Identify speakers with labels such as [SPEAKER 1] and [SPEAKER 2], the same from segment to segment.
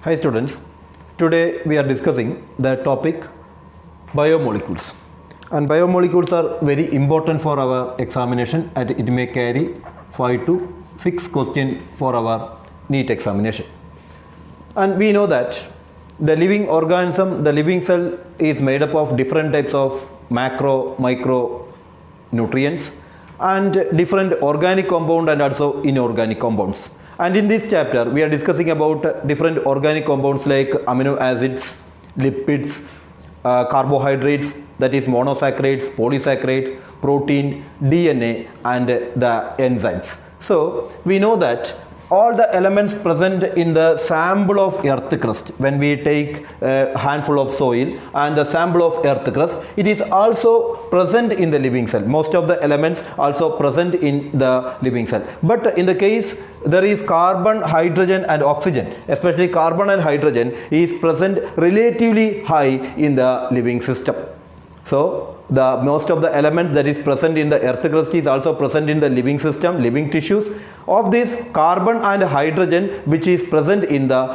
[SPEAKER 1] Hi students, today we are discussing the topic biomolecules, and biomolecules are very important for our examination and it may carry 5 to 6 questions for our Neet examination. And we know that the living organism, the living cell is made up of different types of macro, micro nutrients and different organic compound and also inorganic compounds. And in this chapter, we are discussing about different organic compounds like amino acids, lipids, carbohydrates, that is monosaccharides, polysaccharide, protein, DNA, and the enzymes. So we know that all the elements present in the sample of earth crust, when we take a handful of soil and the sample of earth crust, it is also present in the living cell. Most of the elements also present in the living cell. But in the case there is carbon, hydrogen and oxygen, especially carbon and hydrogen is present relatively high in the living system. So the most of the elements that is present in the earth crust is also present in the living system, living tissues. Of this, carbon and hydrogen which is present in the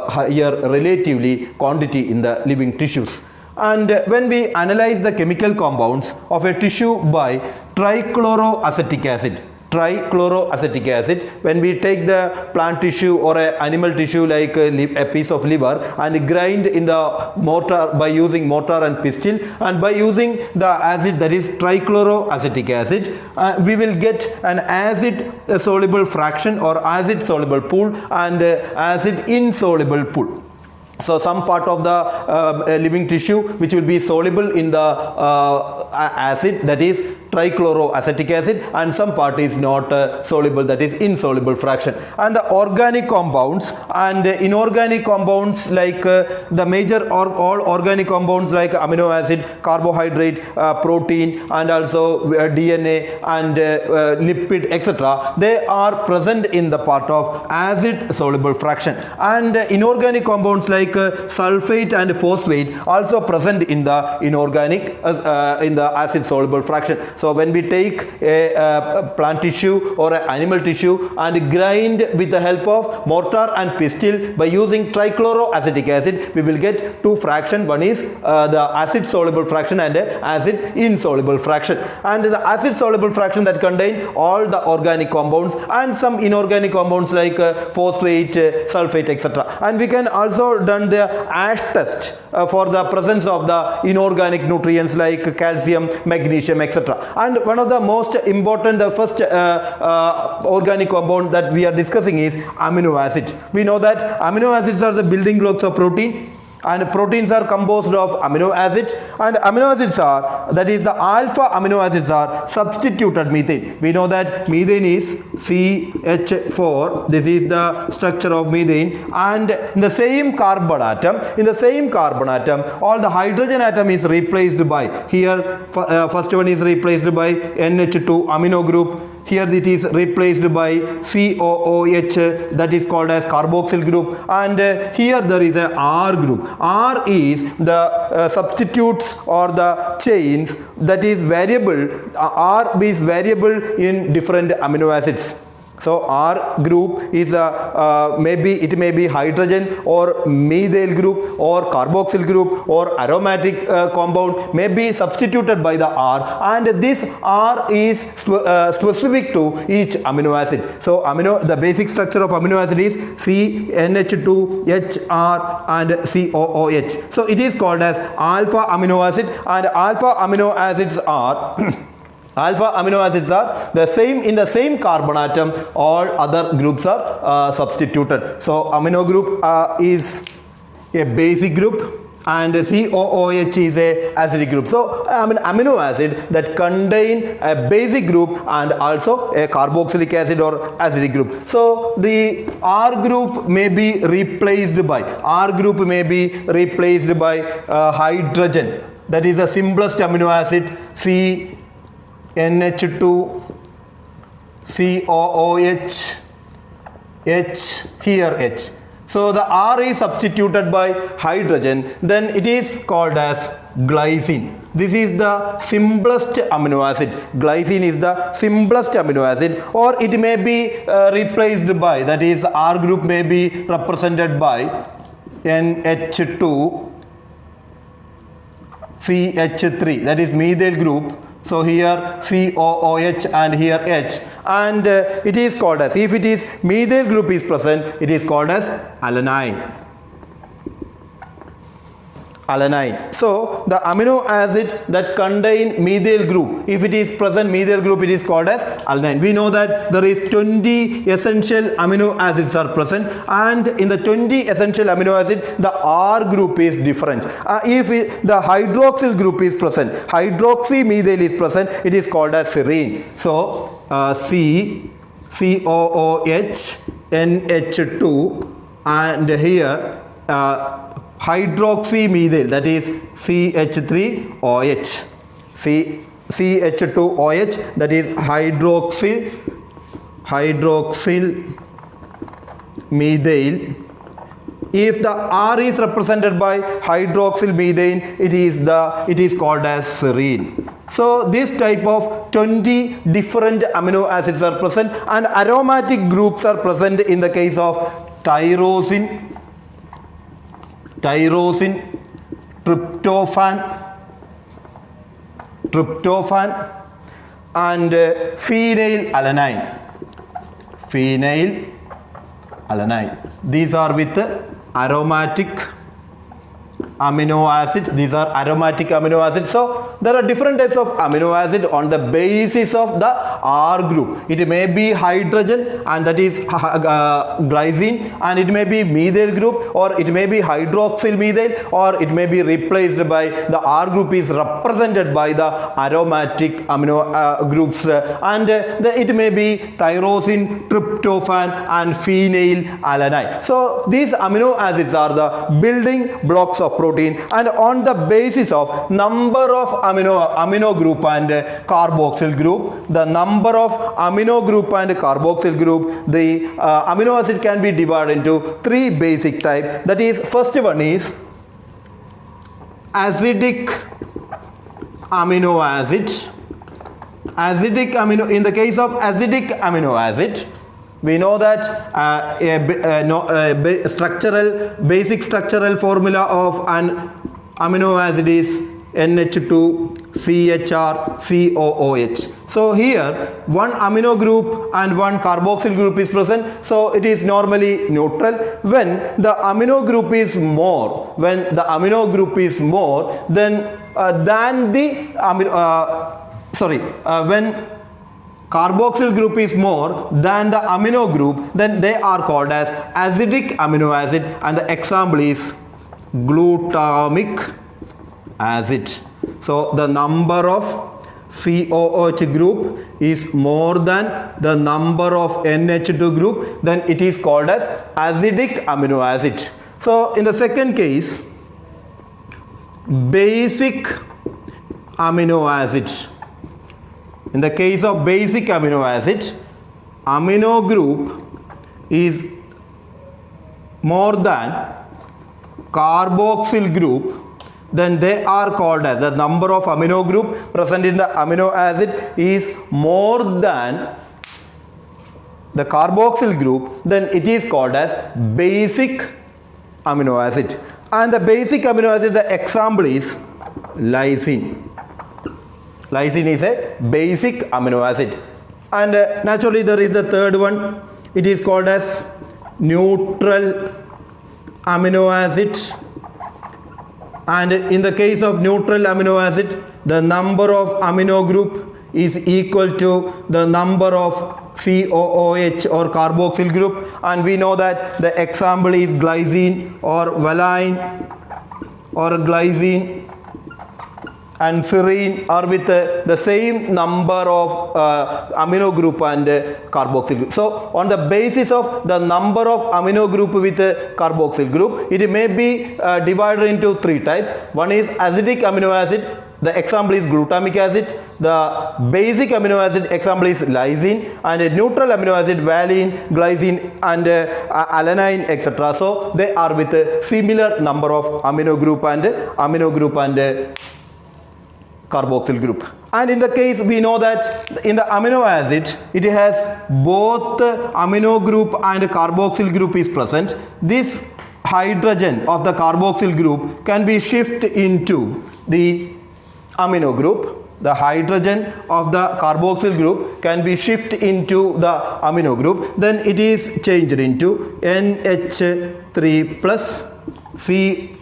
[SPEAKER 1] higher relatively quantity in the living tissues. And when we analyze the chemical compounds of a tissue by trichloroacetic acid, when we take the plant tissue or an animal tissue like a piece of liver and grind in the mortar by using mortar and pestle, and by using the acid, that is trichloroacetic acid, we will get an acid soluble fraction or acid soluble pool and acid insoluble pool. So some part of the living tissue which will be soluble in the acid, that is trichloroacetic acid, and some part is not soluble, that is insoluble fraction. And the organic compounds and inorganic compounds like the major all organic compounds like amino acid, carbohydrate, protein and also DNA and lipid, etc., they are present in the part of acid soluble fraction. And inorganic compounds like sulfate and phosphate also present in the inorganic in the acid soluble fraction. So when we take a plant tissue or an animal tissue and grind with the help of mortar and pestle by using trichloroacetic acid, we will get two fractions. One is the acid soluble fraction and acid insoluble fraction. And the acid soluble fraction that contain all the organic compounds and some inorganic compounds like phosphate, sulfate, etc. And we can also done the Ash test for the presence of the inorganic nutrients like calcium, magnesium, etc. And one of the most important, the first organic compound that we are discussing is amino acid. We know that amino acids are the building blocks of protein, and proteins are composed of amino acids, and amino acids are, that is the alpha amino acids are substituted methane. We know that methane is CH4, this is the structure of methane, and in the same carbon atom, all the hydrogen atom is replaced by, here first one is replaced by NH2 amino group. Here it is replaced by COOH, that is called as carboxyl group, and here there is a R group. R is the substitutes or the chains that is variable. R is variable in different amino acids. So R group is it may be hydrogen or methyl group or carboxyl group or aromatic compound may be substituted by the R, and this R is specific to each amino acid. So the basic structure of amino acid is CNH2, HR and COOH. So it is called as alpha amino acid, and alpha amino acids are alpha amino acids are the same in the same carbon atom. All other groups are substituted. So amino group is a basic group and COOH is a acidic group. So amino acid that contain a basic group and also a carboxylic acid or acidic group. So the R group may be replaced by hydrogen, that is the simplest amino acid, NH2 COOH, H, here H. So the R is substituted by hydrogen, then it is called as glycine. This is the simplest amino acid. Glycine is the simplest amino acid, or it may be replaced by, that is R group may be represented by NH2 CH3, that is methyl group. So here COOH and here H, and it is called as, if it is methyl group is present, it is called as alanine. Alanine. So the amino acid that contain methyl group, if it is present methyl group, it is called as alanine. We know that there is 20 essential amino acids are present, and in the 20 essential amino acid, the R group is different. If the hydroxyl group is present, hydroxymethyl is present, it is called as serine. So COOH NH2, and here hydroxymethyl, that is CH3OH. CH2OH, that is hydroxyl methyl. If the R is represented by hydroxyl methane, it is called as serine. So this type of 20 different amino acids are present, and aromatic groups are present in the case of tyrosine, tryptophan, and phenylalanine. These are with aromatic amino acids. These are aromatic amino acids. So there are different types of amino acid on the basis of the R group. It may be hydrogen, and that is glycine, and it may be methyl group, or it may be hydroxyl methyl, or it may be replaced by the R group is represented by the aromatic amino groups, and it may be tyrosine, tryptophan, and phenylalanine. So these amino acids are the building blocks of protein, and on the basis of number of amino group and carboxyl group, the number of amino group and carboxyl group, the amino acid can be divided into three basic types. That is, first one is acidic amino acid. In the case of acidic amino acid, we know that basic structural formula of an amino acid is NH2CHR-COOH. So here one amino group and one carboxyl group is present, so it is normally neutral. When the amino group is more, then when carboxyl group is more than the amino group, then they are called as acidic amino acid, and the example is glutamic acid. So the number of COOH group is more than the number of NH2 group, then it is called as acidic amino acid. So in the second case, basic amino acid. In the case of basic amino acid, amino group is more than carboxyl group, then they are called as, the number of amino group present in the amino acid is more than the carboxyl group, then it is called as basic amino acid. And the basic amino acid, the example is lysine. Lysine is a basic amino acid. And naturally there is a third one. It is called as neutral amino acid. And in the case of neutral amino acid, the number of amino group is equal to the number of COOH or carboxyl group. And we know that the example is glycine or valine or glycine and serine are with the same number of amino group and carboxyl group. So on the basis of the number of amino group with carboxyl group, it may be divided into three types. One is acidic amino acid, The example is glutamic acid. The basic amino acid example is lysine, and a neutral amino acid valine, glycine, and alanine, etc. So they are with a similar number of amino group and carboxyl group. And in the case we know that in the amino acid it has both amino group and carboxyl group is present. This hydrogen of the carboxyl group can be shifted into the amino group. The hydrogen of the carboxyl group can be shifted into the amino group. Then it is changed into NH3 plus CHR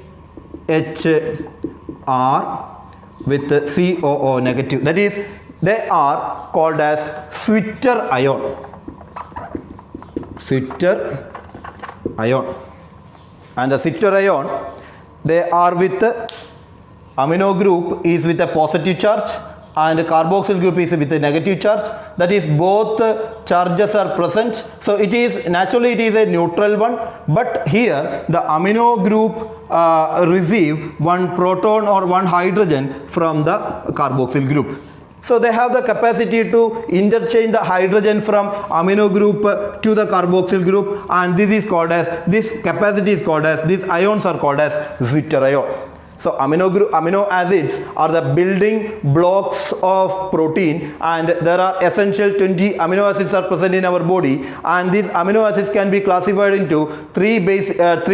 [SPEAKER 1] with COO negative. That is, they are called as Switter ion. Switter ion. And the Switter ion, they are with amino group is with a positive charge and carboxyl group is with a negative charge. That is, both charges are present. So it is naturally it is a neutral one, but here the amino group receive one proton or one hydrogen from the carboxyl group. So they have the capacity to interchange the hydrogen from amino group to the carboxyl group, and this is called as, this capacity is called as, these ions are called as Switter ion. So amino acids are the building blocks of protein, and there are essential 20 amino acids are present in our body, and these amino acids can be classified into three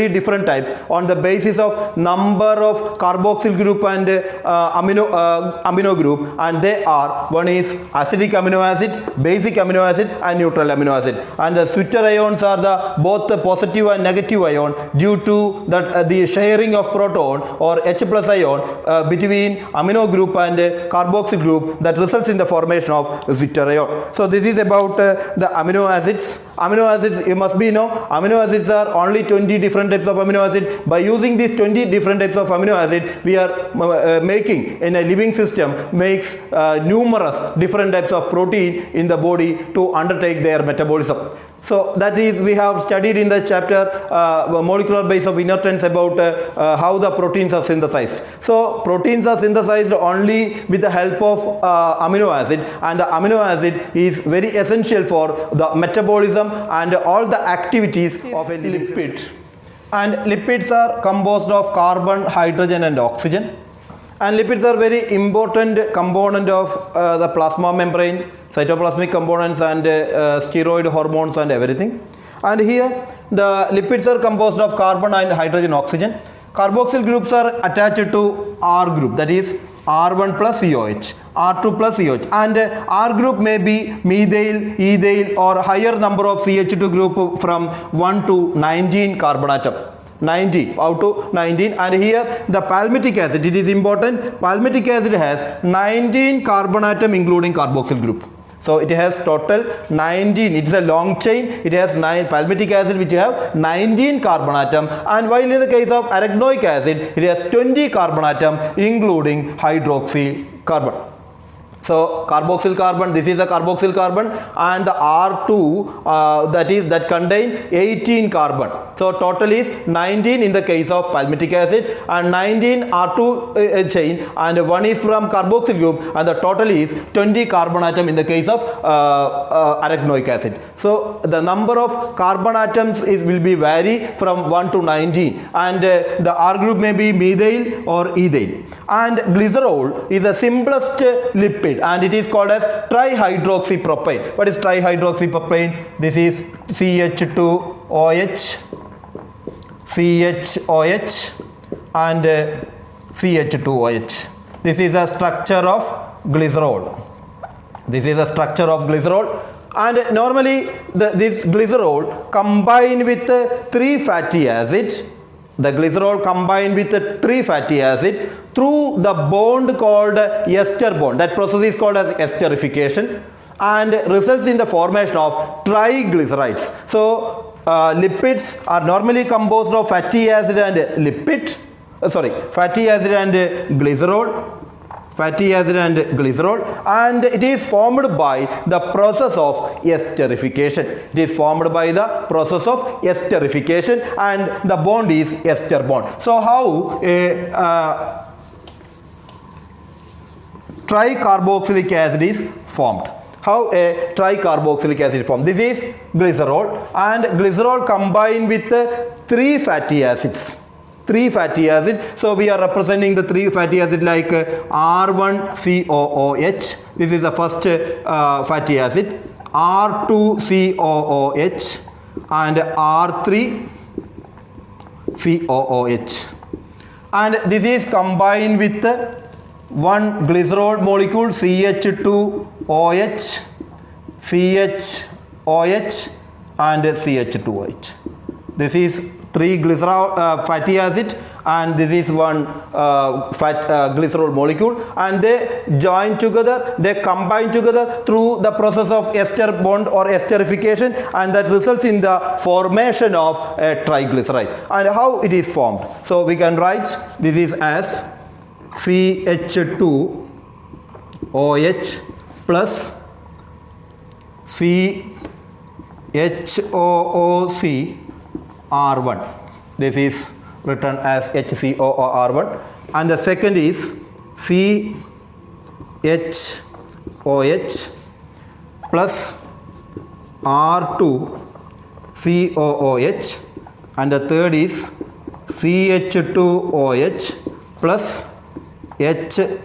[SPEAKER 1] different types on the basis of number of carboxyl group and amino group, and they are, one is acidic amino acid, basic amino acid, and neutral amino acid. And the Switter ions are the both the positive and negative ion due to that the sharing of proton or H plus ion between amino group and carboxyl group that results in the formation of Switter ion. So this is about the amino acids. Amino acids, you must be know, amino acids are only 20 different types of amino acid. By using these 20 different types of amino acid, we are making in a living system makes numerous different types of protein in the body to undertake their metabolism. So that is, we have studied in the chapter molecular base of inertance about how the proteins are synthesized. So proteins are synthesized only with the help of amino acid, and the amino acid is very essential for the metabolism and all the activities of a lipid. And lipids are composed of carbon, hydrogen, and oxygen. And lipids are very important component of the plasma membrane, cytoplasmic components, and steroid hormones and everything. And here the lipids are composed of carbon and hydrogen, oxygen. Carboxyl groups are attached to R group, that is R1 plus COH, R2 plus COH, and R group may be methyl, ethyl, or higher number of CH2 group from 1 to 19 carbon atom. 19 out to 19. And here the palmitic acid, it is important, palmitic acid has 19 carbon atom including carboxyl group. So it has total 19, it is a long chain, it has 9 palmitic acid which have 19 carbon atom, and while in the case of arachidonic acid it has 20 carbon atom including hydroxy carbon. So carboxyl carbon, this is the carboxyl carbon, and the R2 that contain 18 carbon. So total is 19 in the case of palmitic acid, and 19 R2 chain, and 1 is from carboxyl group, and the total is 20 carbon atom in the case of arachidonic acid. So the number of carbon atoms will be vary from 1 to 19, and the R group may be methyl or ethyl. And glycerol is the simplest lipid, and it is called as trihydroxypropane. What is trihydroxypropane? This is CH2OH, CHOH, and CH2OH. This is a structure of glycerol. This is the structure of glycerol, and normally this glycerol combine with 3 fatty acids. The glycerol combined with 3 fatty acids through the bond called ester bond. That process is called as esterification, and results in the formation of triglycerides. So lipids are normally composed of fatty acid and fatty acid and glycerol. Fatty acid and glycerol, and it is formed by the process of esterification. It is formed by the process of esterification, and the bond is ester bond. So how tricarboxylic acid is formed. How a tricarboxylic acid is formed? This is glycerol, and glycerol combined with 3 fatty acids. 3 fatty acids. So we are representing the 3 fatty acids like R1COOH. This is the first fatty acid. R2COOH and R3COOH. And this is combined with one glycerol molecule CH2OH, CHOH and CH2OH. This is 3 glycerol fatty acid, and this is one glycerol molecule, and they join together, they combine together through the process of ester bond or esterification, and that results in the formation of a triglyceride. And how it is formed? So we can write this is as CH2OH plus CHOOC R1. This is written as HCOOR1, and the second is CHOH plus R2COOH, and the third is CH2OH plus HOOC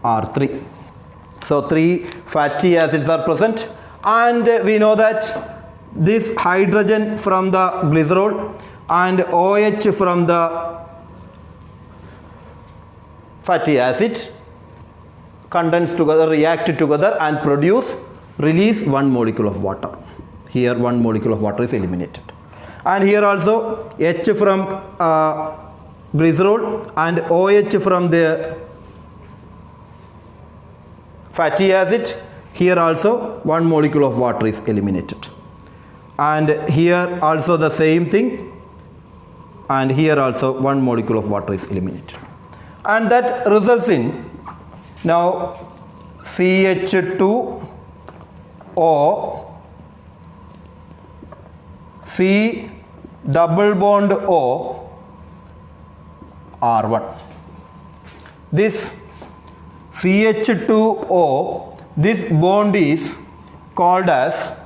[SPEAKER 1] R3. So 3 fatty acids are present, and we know that this hydrogen from the glycerol and OH from the fatty acid condense together, react together and release one molecule of water. Here one molecule of water is eliminated. And here also H from glycerol and OH from the fatty acid. Here also one molecule of water is eliminated. And here also the same thing, and here also one molecule of water is eliminated, and that results in now CH2O C double bond O R1. This CH2O, this bond is called as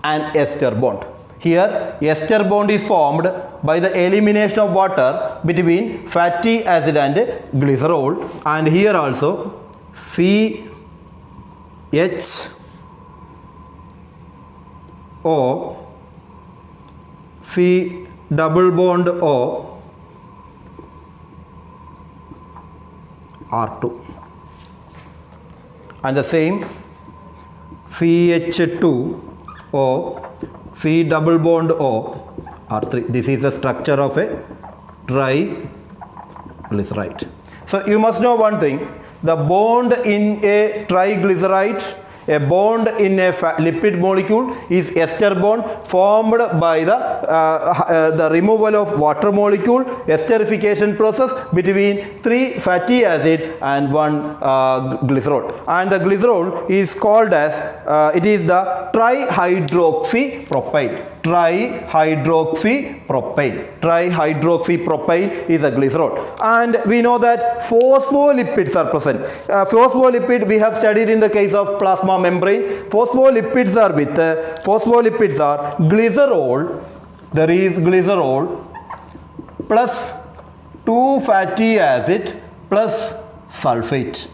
[SPEAKER 1] an ester bond. Here ester bond is formed by the elimination of water between fatty acid and glycerol, and here also CHO C double bond O R2, and the same CH2O C double bond O R3. This is the structure of a triglyceride. So you must know one thing: the bond in a triglyceride, a bond in a lipid molecule is ester bond formed by the removal of water molecule, esterification process between 3 fatty acid and 1 glycerol. And the glycerol is called as, it is the trihydroxypropyl. Trihydroxypropyl is a glycerol. And we know that phospholipids are present. Phospholipid we have studied in the case of plasma membrane. Phospholipids are glycerol. There is glycerol plus 2 fatty acid plus phosphate.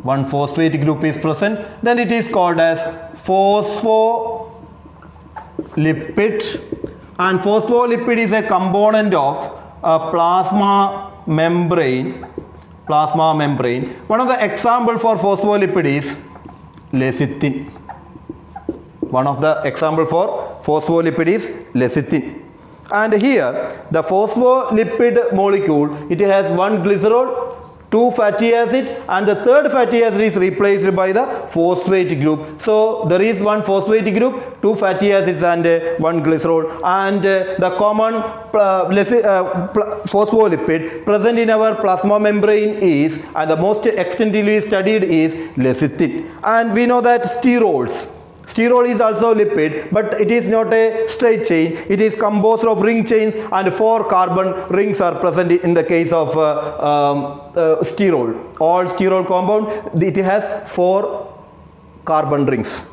[SPEAKER 1] One phosphate group is present, then it is called as phospholipid, and phospholipid is a component of a plasma membrane. One of the example for phospholipid is lecithin. And here the phospholipid molecule, it has 1 glycerol, 2 fatty acid, and the third fatty acid is replaced by the phosphate group. So there is 1 phosphate group, 2 fatty acids and 1 glycerol, and the common phospholipid present in our plasma membrane is, and the most extensively studied, is lecithin. And we know that sterols Sterol is also lipid, but it is not a straight chain. It is composed of ring chains, and 4 carbon rings are present in the case of sterol. All sterol compound, it has 4 carbon rings.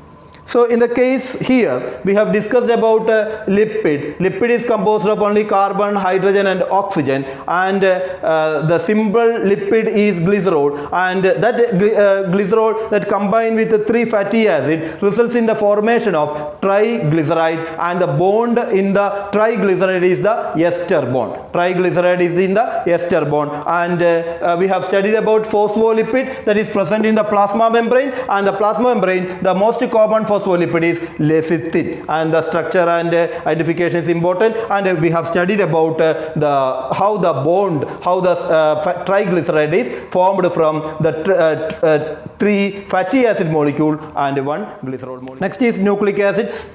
[SPEAKER 1] So in the case here, we have discussed about lipid. Lipid is composed of only carbon, hydrogen and oxygen, and the symbol lipid is glycerol, and that glycerol that combined with the 3 fatty acid results in the formation of triglyceride, and the bond in the triglyceride is the ester bond. Triglyceride is in the ester bond, and we have studied about phospholipid that is present in the plasma membrane, and the plasma membrane, the most common phospholipid is lecithin, and the structure and identification is important, and we have studied about how the triglyceride is formed from the 3 fatty acid molecule and 1 glycerol molecule. Next is nucleic acids.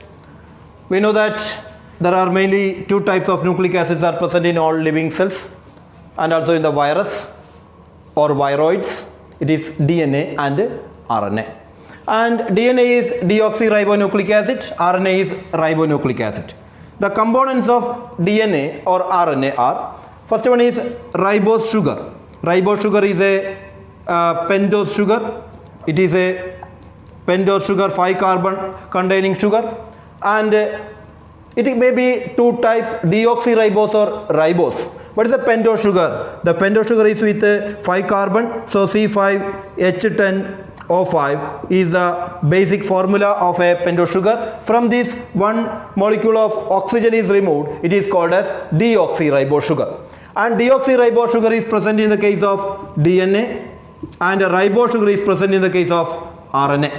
[SPEAKER 1] We know that there are mainly 2 types of nucleic acids are present in all living cells and also in the virus or viroids. It is DNA and RNA. And DNA is deoxyribonucleic acid, RNA is ribonucleic acid. The components of DNA or RNA are, first one is ribose sugar. Ribose sugar is a pentose sugar. It is a pentose sugar, 5 carbon containing sugar, and it may be 2 types, deoxyribose or ribose. What is the pentose sugar? The pentose sugar is with 5 carbon, so C5H10O5 is the basic formula of a pentose sugar. From this, 1 molecule of oxygen is removed. It is called as deoxyribose sugar. And deoxyribose sugar is present in the case of DNA, and ribose sugar is present in the case of RNA.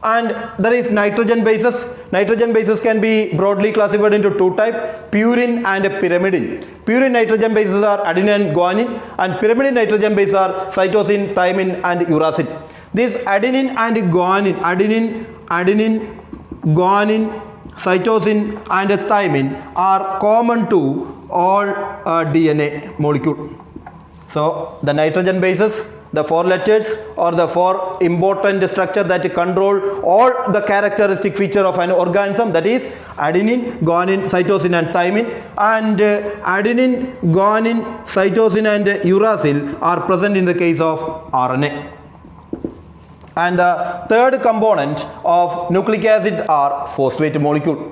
[SPEAKER 1] And there is nitrogen bases. Nitrogen bases can be broadly classified into 2 types, purine and pyrimidine. Purine nitrogen bases are adenine and guanine, and pyrimidine nitrogen bases are cytosine, thymine and uracil. This adenine and guanine, guanine, cytosine and thymine are common to all DNA molecule. So the nitrogen bases, the 4 letters or the 4 important structure that control all the characteristic feature of an organism, that is adenine, guanine, cytosine and thymine, and adenine, guanine, cytosine and uracil are present in the case of RNA. And the third component of nucleic acid are phosphate molecule.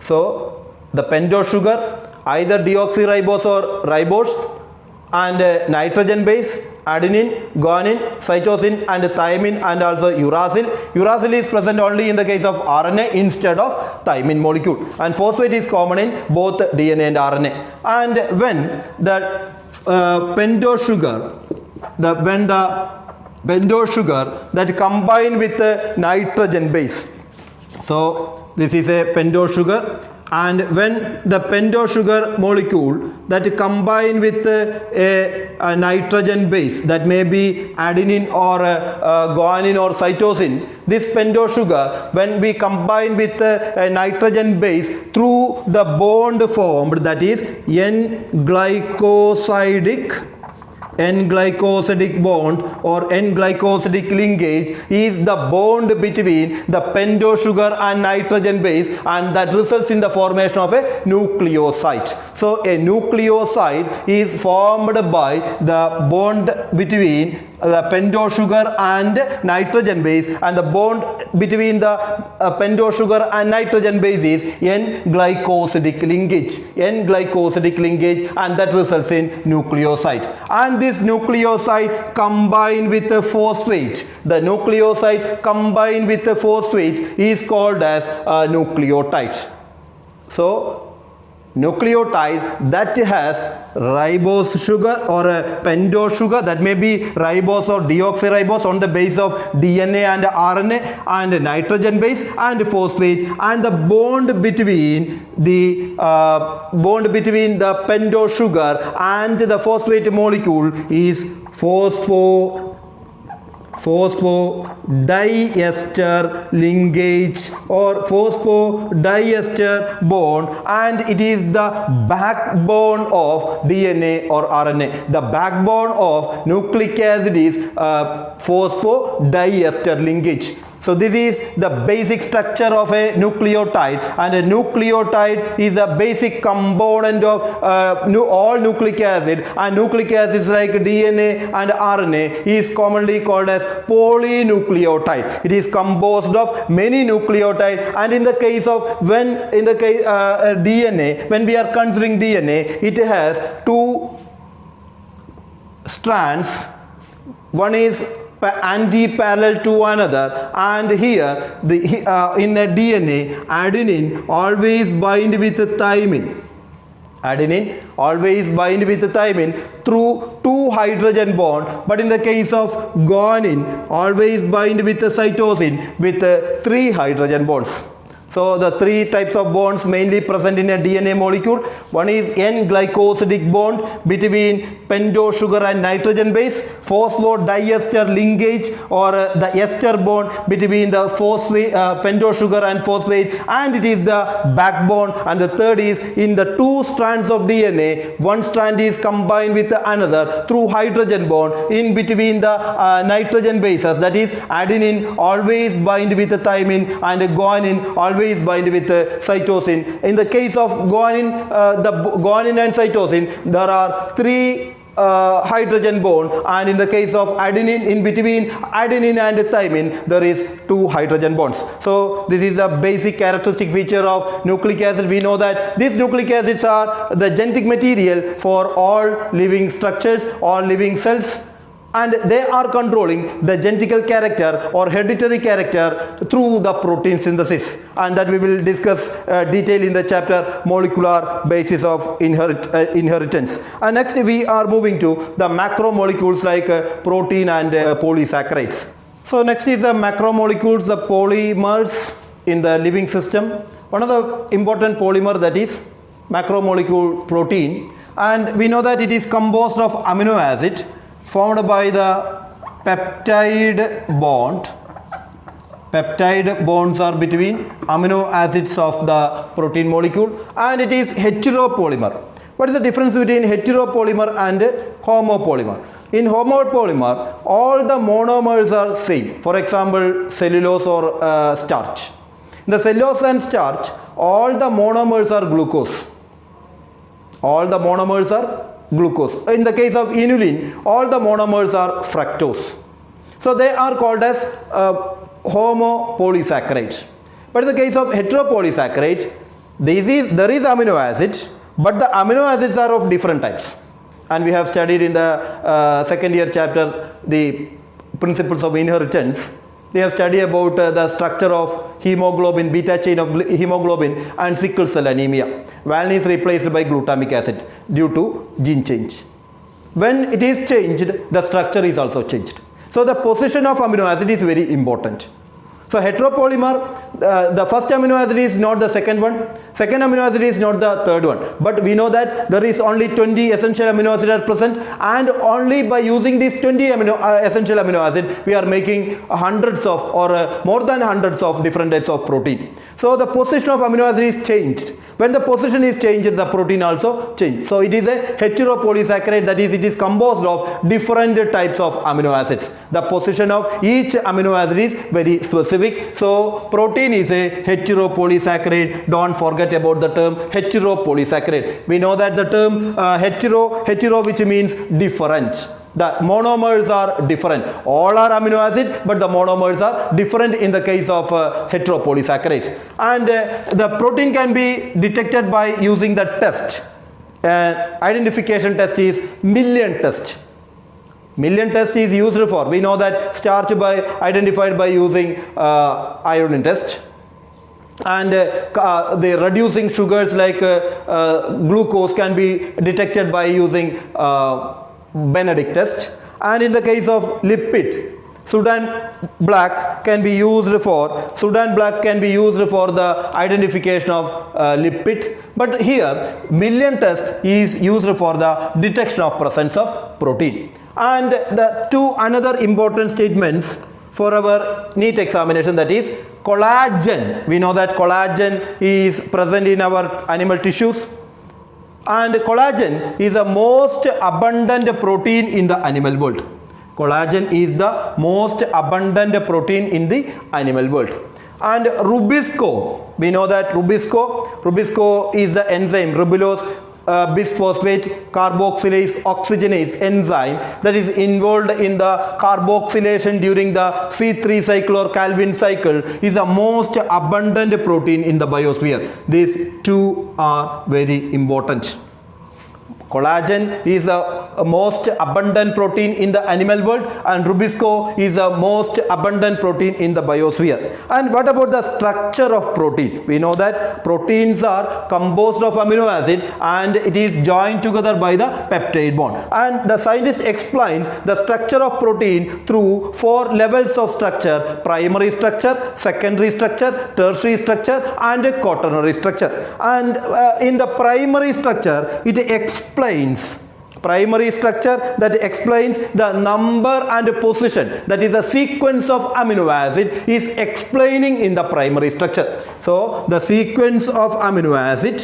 [SPEAKER 1] So the pentose sugar, either deoxyribose or ribose, and nitrogen base, adenine, guanine, cytosine and thymine and also uracil. Uracil is present only in the case of RNA instead of thymine molecule, and phosphate is common in both DNA and RNA. And when the pentose sugar that combine with nitrogen base, so this is a pentose sugar, and when the pentose sugar molecule that combine with a nitrogen base, that may be adenine or guanine or cytosine, this pentose sugar, when we combine with a nitrogen base through the bond formed, that is N-glycosidic bond or N-glycosidic linkage is the bond between the pentose sugar and nitrogen base, and that results in the formation of a nucleoside. So a nucleoside is formed by the bond between the pentose sugar and nitrogen base, and the bond between the pentose sugar and nitrogen base is N-glycosidic linkage, and that results in nucleoside. And this nucleoside combined with the phosphate, the nucleoside combined with the phosphate is called as a nucleotide. So nucleotide that has ribose sugar or a pentose sugar, that may be ribose or deoxyribose on the base of DNA and RNA, and nitrogen base and phosphate, and the bond between the pentose sugar and the phosphate molecule is phosphodiester linkage or phosphodiester bond, and it is the backbone of DNA or RNA. The backbone of nucleic acid is phosphodiester linkage. So this is the basic structure of a nucleotide, and a nucleotide is the basic component of all nucleic acid, and nucleic acids like DNA and RNA is commonly called as polynucleotide. It is composed of many nucleotides, and in the case of DNA, when we are considering DNA, it has two strands. One is anti-parallel to another, and here in the DNA, adenine always bind with thymine. Adenine always bind with thymine through 2 hydrogen bond, but in the case of guanine always bind with the cytosine with 3 hydrogen bonds. So the 3 types of bonds mainly present in a DNA molecule. One is N-glycosidic bond between pentose sugar and nitrogen base, phosphodiester linkage, or the ester bond between the pentose sugar and phosphate, and it is the backbone. And the third is in the 2 strands of DNA, one strand is combined with another through hydrogen bond in between the nitrogen bases, that is adenine always bind with the thymine and guanine always bind with cytosine. In the case of guanine, the guanine and cytosine, there are 3 hydrogen bond, and in the case of adenine, in between adenine and thymine, there is 2 hydrogen bonds. So this is a basic characteristic feature of nucleic acid. We know that these nucleic acids are the genetic material for all living structures, all living cells, and they are controlling the genetical character or hereditary character through the protein synthesis, and that we will discuss detail in the chapter molecular basis of inheritance. And next we are moving to the macromolecules like protein and polysaccharides. So next is the macromolecules, the polymers in the living system. One of the important polymer, that is macromolecule protein, and we know that it is composed of amino acid formed by the peptide bond. Peptide bonds are between amino acids of the protein molecule, and it is heteropolymer. What is the difference between heteropolymer and homopolymer? In homopolymer, all the monomers are same. For example, cellulose or starch. In the cellulose and starch, all the monomers are glucose. All the monomers are glucose. In the case of inulin, all the monomers are fructose. So they are called as homopolysaccharides. But in the case of heteropolysaccharide, there is amino acids, but the amino acids are of different types. And we have studied in the second year chapter the principles of inheritance. We have studied about the structure of hemoglobin, beta chain of hemoglobin, and sickle cell anemia. Valine is replaced by glutamic acid due to gene change. When it is changed, the structure is also changed. So the position of amino acid is very important. So heteropolymer, the first amino acid is not the second one, second amino acid is not the third one, but we know that there is only 20 essential amino acids are present, and only by using these 20 essential amino acids we are making hundreds of or more than hundreds of different types of protein. So the position of amino acid is changed. When the position is changed, the protein also changed. So it is a heteropolysaccharide, that is, it is composed of different types of amino acids. The position of each amino acid is very specific. So protein is a heteropolysaccharide. Don't forget about the term heteropolysaccharide. We know that the term hetero which means different. The monomers are different. All are amino acid, but the monomers are different in the case of heteropolysaccharides. And the protein can be detected by using the test. Identification test is million test. Million test is used for. We know that starch identified by using iodine test. And the reducing sugars like glucose can be detected by using Benedict test. And in the case of lipid, Sudan black can be used for the identification of lipid. But here million test is used for the detection of presence of protein. And the two another important statements for our NEET examination, that is collagen. We know that collagen is present in our animal tissues, and collagen is the most abundant protein in the animal world. Collagen is the most abundant protein in the animal world. And rubisco, we know that rubisco is the enzyme ribulose bisphosphate carboxylase oxygenase enzyme that is involved in the carboxylation during the C3 cycle or Calvin cycle, is the most abundant protein in the biosphere. These two are very important. Collagen is the most abundant protein in the animal world, and rubisco is the most abundant protein in the biosphere. And what about the structure of protein? We know that proteins are composed of amino acid and it is joined together by the peptide bond. And the scientist explains the structure of protein through 4 levels of structure: primary structure, secondary structure, tertiary structure, and quaternary structure. And in the primary structure, it explains the number and position, that is the sequence of amino acid is explaining in the primary structure. So the sequence of amino acid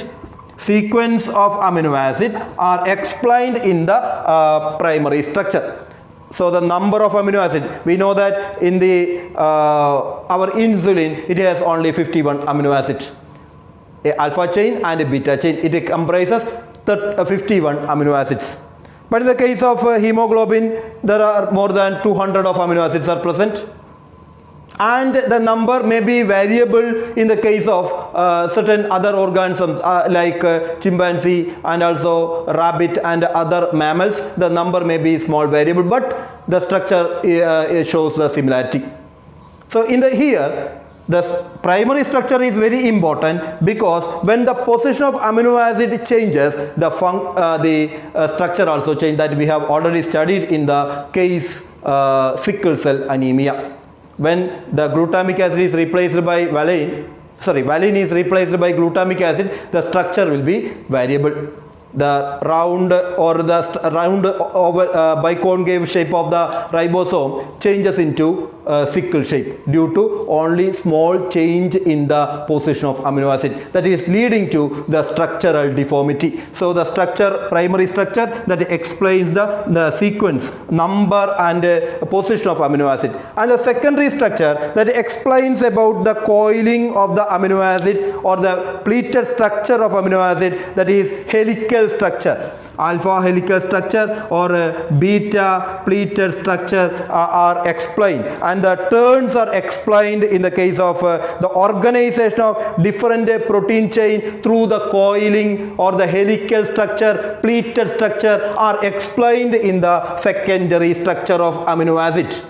[SPEAKER 1] are explained in the primary structure. So the number of amino acid, we know that in the our insulin, it has only 51 amino acids, a alpha chain and a beta chain. It comprises 51 amino acids. But in the case of hemoglobin, there are more than 200 of amino acids are present. And the number may be variable in the case of certain other organisms like chimpanzee and also rabbit and other mammals. The number may be small variable, but the structure shows the similarity. So in here, the primary structure is very important, because when the position of amino acid changes, the structure also changes. That we have already studied in the case sickle cell anemia. When the glutamic acid is replaced by valine is replaced by glutamic acid, the structure will be variable. The round or the round biconcave shape of the ribosome changes into sickle shape due to only small change in the position of amino acid, that is leading to the structural deformity. So the primary structure that explains the sequence, number and position of amino acid, and the secondary structure that explains about the coiling of the amino acid or the pleated structure of amino acid, that is helical structure. Alpha helical structure or beta pleated structure are explained, and the turns are explained in the case of the organization of different protein chain through the coiling or the helical structure, pleated structure are explained in the secondary structure of amino acid.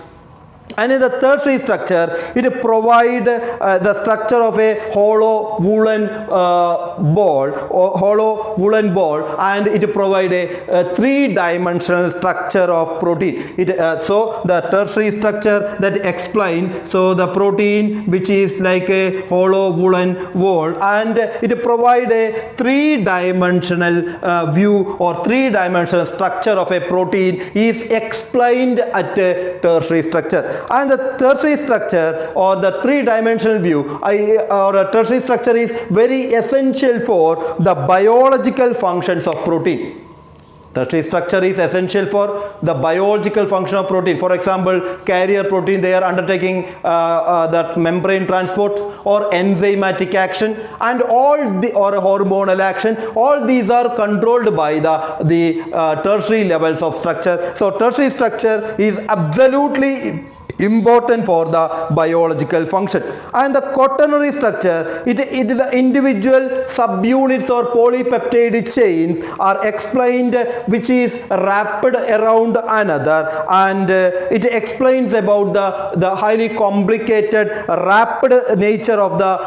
[SPEAKER 1] And in the tertiary structure, it provides the structure of a hollow woolen ball, and it provides a 3-dimensional structure of protein. So the tertiary structure that explains, so the protein which is like a hollow woolen ball, and it provides a 3-dimensional view or 3-dimensional structure of a protein is explained at a tertiary structure. And the tertiary structure or the 3-dimensional view or a tertiary structure is very essential for the biological functions of protein. Tertiary structure is essential for the biological function of protein. For example, carrier protein, they are undertaking that membrane transport or enzymatic action and or hormonal action. All these are controlled by the tertiary levels of structure. So tertiary structure is absolutely important for the biological function. And the quaternary structure, it is the individual subunits or polypeptide chains are explained which is wrapped around another, and it explains about the highly complicated wrapped nature of the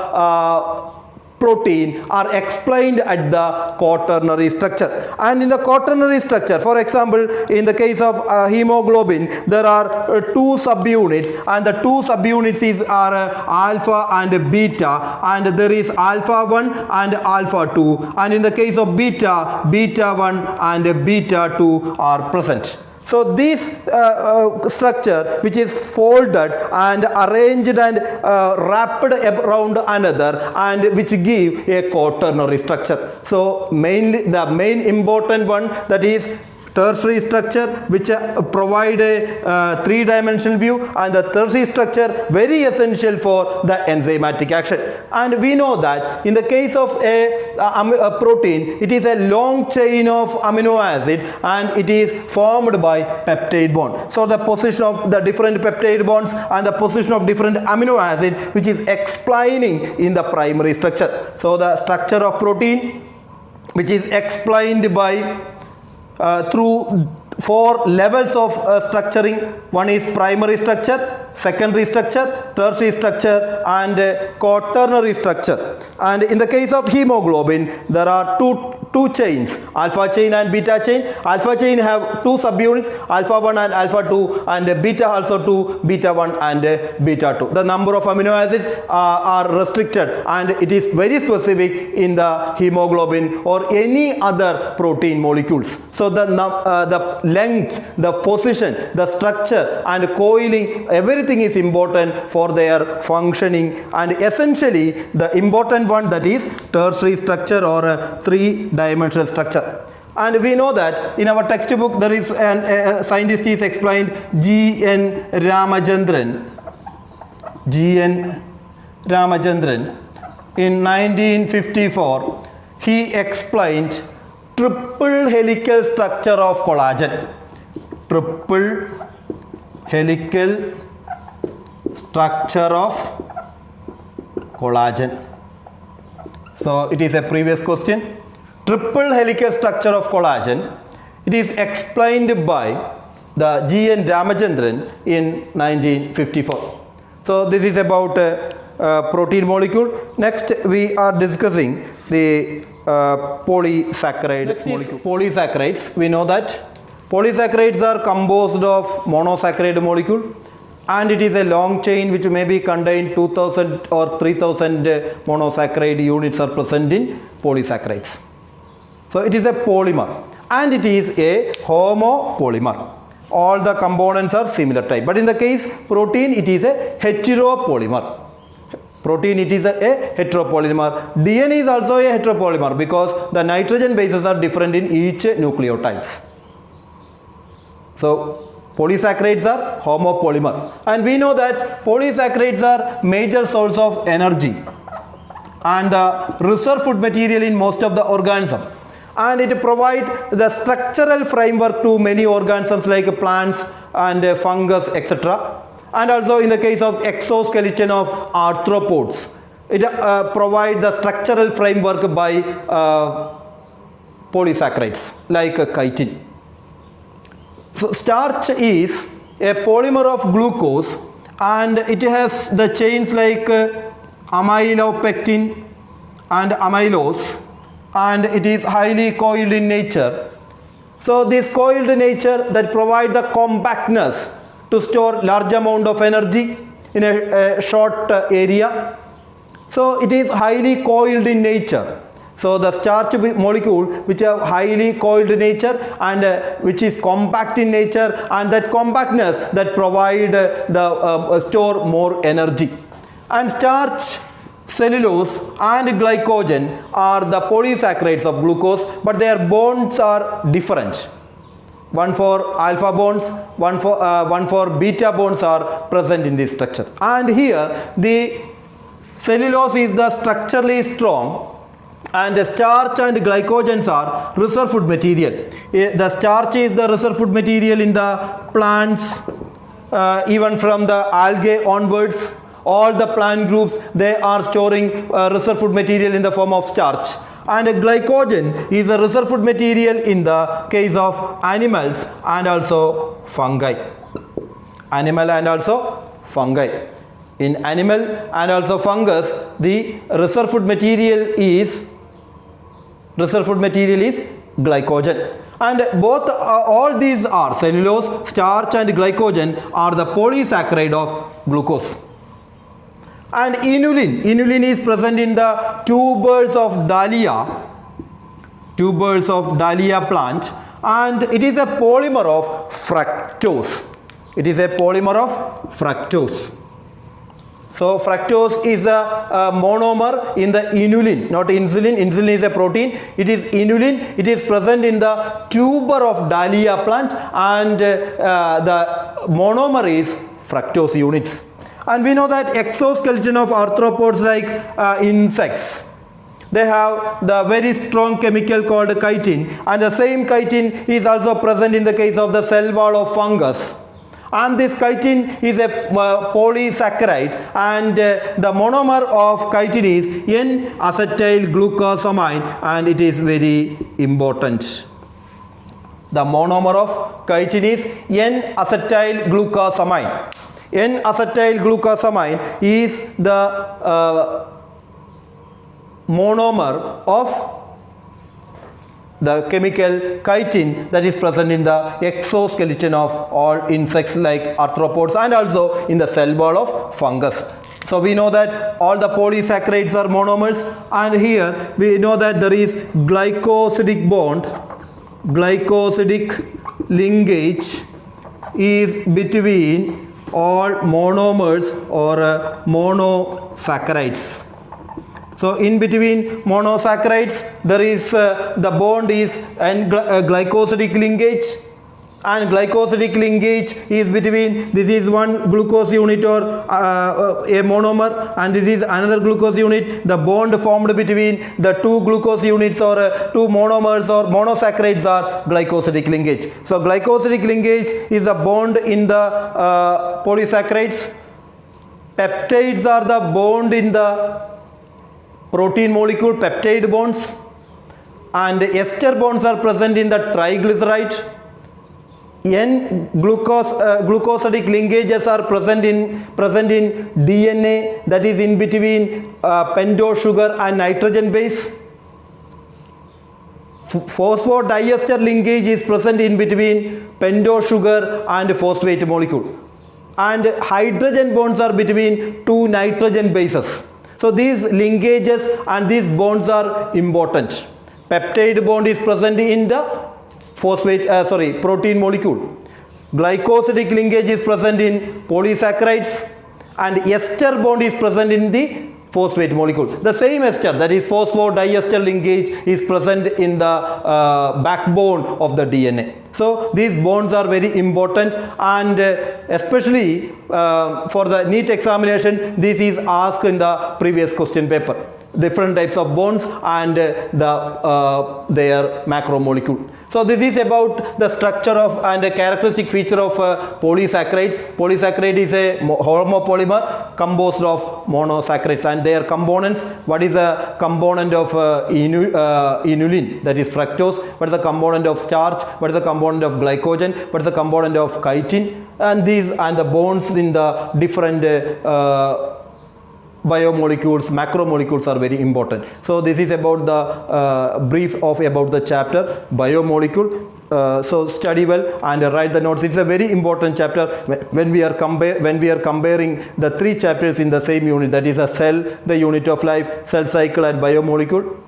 [SPEAKER 1] protein are explained at the quaternary structure. And in the quaternary structure, for example, in the case of hemoglobin, there are 2 subunits, and the 2 subunits are alpha and beta, and there is alpha 1 and alpha 2, and in the case of beta 1 and beta 2 are present. So this structure which is folded and arranged and wrapped around another, and which give a quaternary structure. So mainly the main important one, that is tertiary structure which provide a three-dimensional view, and the tertiary structure very essential for the enzymatic action. And we know that in the case of a protein, it is a long chain of amino acid and it is formed by peptide bond. So the position of the different peptide bonds and the position of different amino acid which is explaining in the primary structure. So the structure of protein which is explained by through four levels of structuring. One is primary structure, secondary structure, tertiary structure, and quaternary structure. And in the case of hemoglobin, there are two chains, alpha chain and beta chain. Alpha chain have two subunits, alpha 1 and alpha 2, and beta also 2, beta 1 and beta 2. The number of amino acids are restricted, and it is very specific in the hemoglobin or any other protein molecules. So the length, the position, the structure and coiling, everything is important for their functioning, and essentially the important one, that is tertiary structure or a three-dimensional structure. And we know that in our textbook there is a scientist is explained, G.N. Ramachandran in 1954. He explained triple helical structure of collagen. Triple helical structure of collagen. So it is a previous question. Triple helical structure of collagen. It is explained by the G.N. Ramachandran in 1954. So this is about protein molecule. Next we are discussing the polysaccharide molecule. Polysaccharides. We know that polysaccharides are composed of monosaccharide molecule, and it is a long chain which may be contain 2000 or 3000 monosaccharide units are present in polysaccharides. So it is a polymer, and it is a homopolymer. All the components are similar type, but in the case protein it is a heteropolymer. Protein, it is a heteropolymer. DNA is also a heteropolymer because the nitrogen bases are different in each nucleotides. So polysaccharides are homopolymer, and we know that polysaccharides are major source of energy and the reserve food material in most of the organisms, and it provides the structural framework to many organisms like plants and fungus, etc. And also in the case of exoskeleton of arthropods, it provides the structural framework by polysaccharides like chitin. So starch is a polymer of glucose, and it has the chains like amylopectin and amylose, and it is highly coiled in nature. So this coiled nature that provide the compactness to store large amount of energy in a short area. So it is highly coiled in nature. So the starch molecule which have highly coiled nature and which is compact in nature, and that compactness that provide the store more energy. And starch, cellulose and glycogen are the polysaccharides of glucose, but their bonds are different. One for alpha bonds, one for beta bonds are present in this structure. And here the cellulose is the structurally strong, and the starch and glycogens are reserve food material. The starch is the reserve food material in the plants, even from the algae onwards. All the plant groups, they are storing reserve food material in the form of starch. And glycogen is a reserve food material in the case of animals and also fungi. Animal and also fungi. In animal and also fungus, the reserve food material is glycogen. And both all these are cellulose, starch and glycogen are the polysaccharide of glucose. And inulin is present in the tubers of dahlia plant, and it is a polymer of fructose. So fructose is a monomer in the inulin, not insulin. Insulin is a protein. It is inulin. It is present in the tuber of dahlia plant, and the monomer is fructose units. And we know that exoskeleton of arthropods like insects, they have the very strong chemical called chitin, and the same chitin is also present in the case of the cell wall of fungus. And this chitin is a polysaccharide, and the monomer of chitin is N-acetyl glucosamine, and it is very important. The monomer of chitin is N-acetyl glucosamine. N-acetyl glucosamine is the monomer of the chemical chitin that is present in the exoskeleton of all insects like arthropods, and also in the cell wall of fungus. So we know that all the polysaccharides are monomers, and here we know that there is glycosidic bond, glycosidic linkage is between all monomers or monosaccharides. So in between monosaccharides there is the bond is and glycosidic linkage, and glycosidic linkage is between, this is one glucose unit or a monomer, and this is another glucose unit. The bond formed between the two glucose units or two monomers or monosaccharides are glycosidic linkage. So glycosidic linkage is a bond in the polysaccharides. Peptides are the bond in the protein molecule, peptide bonds, and ester bonds are present in the triglyceride. Glucosidic linkages are present in DNA, that is in between pentose sugar and nitrogen base. Phosphodiester linkage is present in between pentose sugar and phosphate molecule, and hydrogen bonds are between two nitrogen bases. So these linkages and these bonds are important. Peptide bond is present in the protein molecule. Glycosidic linkage is present in polysaccharides, and ester bond is present in the phosphate molecule. The same ester, that is phosphodiester linkage, is present in the backbone of the DNA. So these bonds are very important, and especially for the Neet examination, this is asked in the previous question paper. Different types of bonds and their macromolecule. So this is about the structure of and a characteristic feature of polysaccharides. Polysaccharide is a homopolymer composed of monosaccharides, and their components. What is the component of inulin, that is fructose? What is the component of starch? What is the component of glycogen? What is the component of chitin? And these and the bonds in the different biomolecules, macromolecules are very important. So this is about the brief of about the chapter biomolecule. So study well and write the notes. It's a very important chapter when we are comparing the three chapters in the same unit, that is a cell, the unit of life, cell cycle, and biomolecule.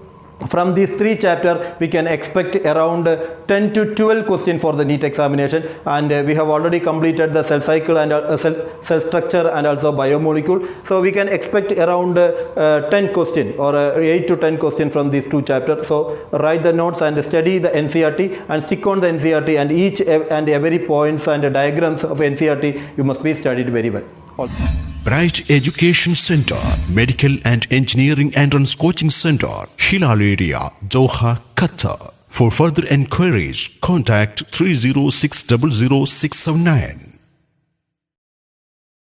[SPEAKER 1] From these three chapters, we can expect around 10 to 12 questions for the Neet examination, and we have already completed the cell cycle and cell structure and also biomolecule. So we can expect around 10 questions or 8 to 10 questions from these two chapters. So write the notes and study the NCERT and stick on the NCERT, and each and every points and diagrams of NCERT you must be studied very well.
[SPEAKER 2] Bright Education Center, Medical and Engineering Entrance Coaching Center, Hilal area, Doha, Qatar. For further enquiries, contact 306 00679.